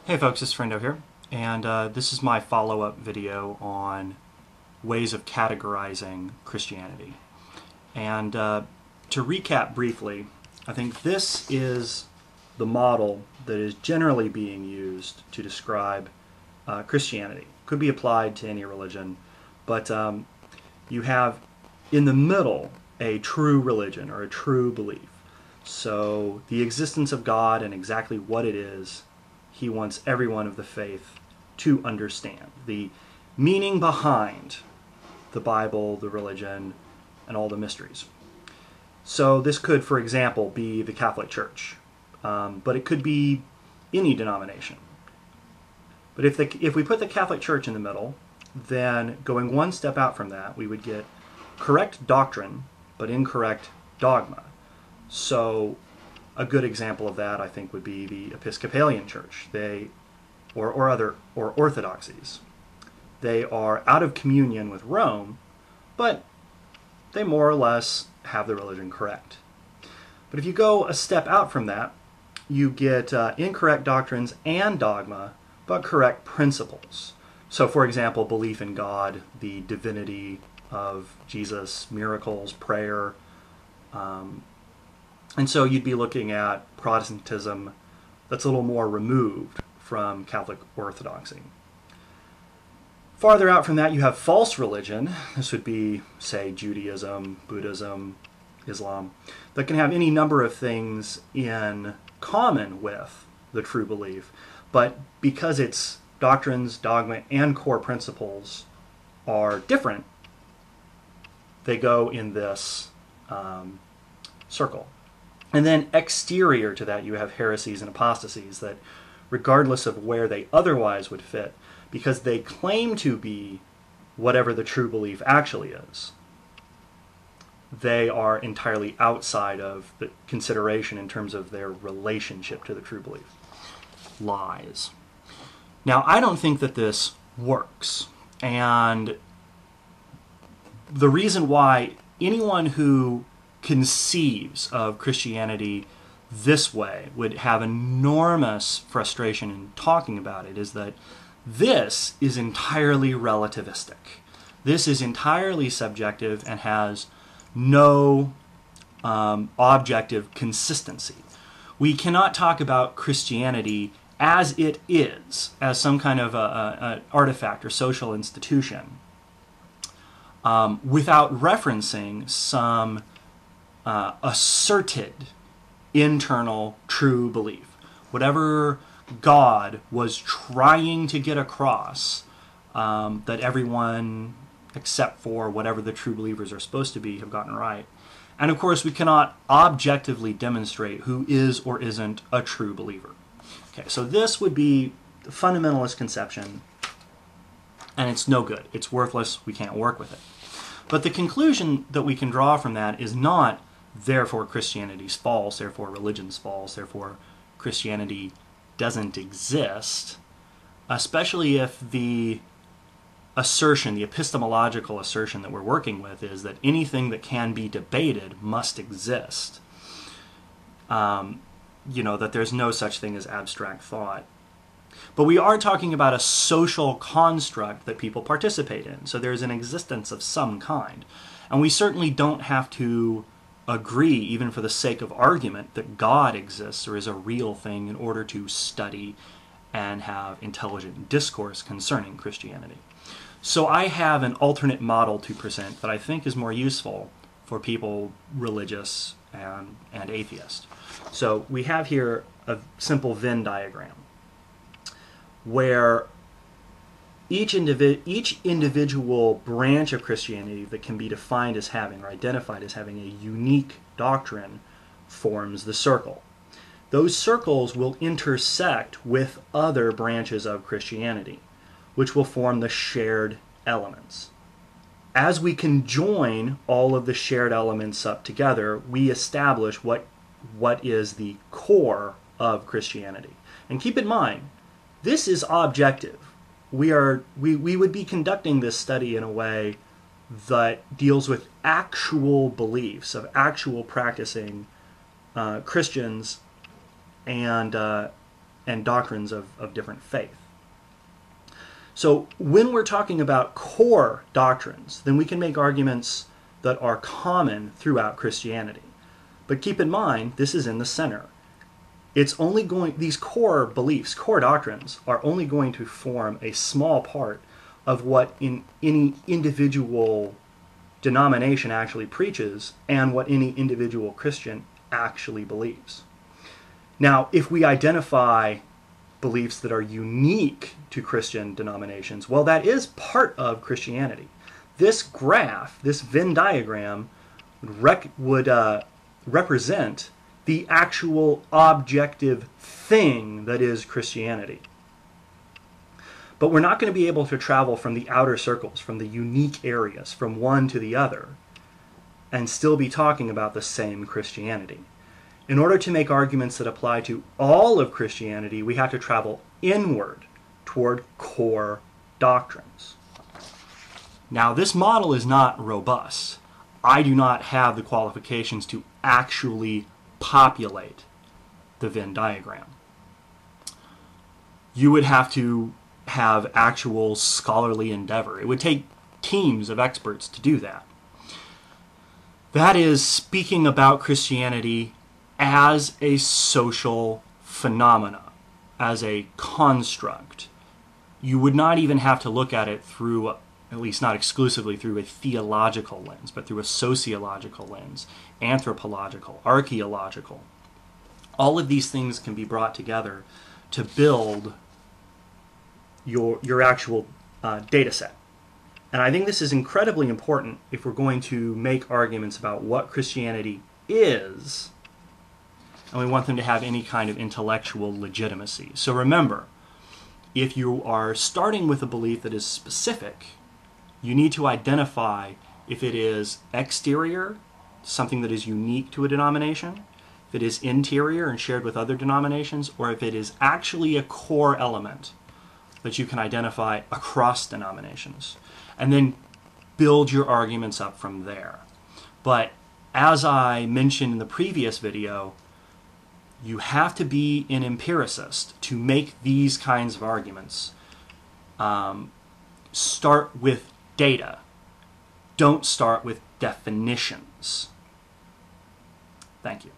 Hey folks, it's Friendo here, and this is my follow-up video on ways of categorizing Christianity. And to recap briefly, I think this is the model that is generally being used to describe Christianity. Could be applied to any religion, but you have in the middle a true religion or a true belief. So the existence of God and exactly what it is, he wants everyone of the faith to understand. The meaning behind the Bible, the religion, and all the mysteries. So this could, for example, be the Catholic Church, but it could be any denomination. But if we put the Catholic Church in the middle, then going one step out from that, we would get correct doctrine, but incorrect dogma. So a good example of that, I think, would be the Episcopalian Church, or orthodoxies. They are out of communion with Rome, but they more or less have the religion correct. But if you go a step out from that, you get incorrect doctrines and dogma, but correct principles. So, for example, belief in God, the divinity of Jesus, miracles, prayer. And so you'd be looking at Protestantism that's a little more removed from Catholic orthodoxy. Farther out from that, you have false religion. This would be, say, Judaism, Buddhism, Islam, that can have any number of things in common with the true belief, but because its doctrines, dogma, and core principles are different, they go in this circle. And then exterior to that, you have heresies and apostasies that, regardless of where they otherwise would fit, because they claim to be whatever the true belief actually is, they are entirely outside of the consideration in terms of their relationship to the true belief. Lies. Now, I don't think that this works. And the reason why anyone who conceives of Christianity this way would have enormous frustration in talking about it is that this is entirely relativistic. This is entirely subjective and has no objective consistency. We cannot talk about Christianity as it is, as some kind of an artifact or social institution, without referencing some asserted internal true belief. Whatever God was trying to get across, that everyone except for whatever the true believers are supposed to be have gotten right. And of course we cannot objectively demonstrate who is or isn't a true believer. Okay, so this would be the fundamentalist conception, and it's no good. It's worthless. We can't work with it. But the conclusion that we can draw from that is not therefore Christianity's false, therefore religion's false, therefore Christianity doesn't exist, especially if the assertion, the epistemological assertion that we're working with is that anything that can be debated must exist. That there's no such thing as abstract thought. But we are talking about a social construct that people participate in. So there's an existence of some kind. And we certainly don't have to agree, even for the sake of argument, that God exists or is a real thing in order to study and have intelligent discourse concerning Christianity. So I have an alternate model to present that I think is more useful for people religious and atheist. So we have here a simple Venn diagram where each individual branch of Christianity that can be defined as having or identified as having a unique doctrine forms the circle. Those circles will intersect with other branches of Christianity, which will form the shared elements. As we can join all of the shared elements up together, we establish what is the core of Christianity. And keep in mind, this is objective. We would be conducting this study in a way that deals with actual beliefs of actual practicing Christians and and doctrines of different faith. So when we're talking about core doctrines, then we can make arguments that are common throughout Christianity. But keep in mind, this is in the center. It's only going, these core beliefs, core doctrines, are only going to form a small part of what in any individual denomination actually preaches and what any individual Christian actually believes. Now, if we identify beliefs that are unique to Christian denominations, well, that is part of Christianity. This graph, this Venn diagram, would represent the actual objective thing that is Christianity. But we're not going to be able to travel from the outer circles, from the unique areas, from one to the other, and still be talking about the same Christianity. In order to make arguments that apply to all of Christianity, we have to travel inward toward core doctrines. Now, this model is not robust. I do not have the qualifications to actually populate the Venn diagram. You would have to have actual scholarly endeavor. It would take teams of experts to do that. That is speaking about Christianity as a social phenomena, as a construct. You would not even have to look at it through, at least not exclusively through a theological lens, but through a sociological lens, anthropological, archaeological. All of these things can be brought together to build your actual data set. And I think this is incredibly important if we're going to make arguments about what Christianity is, and we want them to have any kind of intellectual legitimacy. So remember, if you are starting with a belief that is specific, you need to identify if it is exterior, something that is unique to a denomination, if it is interior and shared with other denominations, or if it is actually a core element that you can identify across denominations, and then build your arguments up from there. But as I mentioned in the previous video, you have to be an empiricist to make these kinds of arguments. Start with data. Don't start with definitions. Thank you.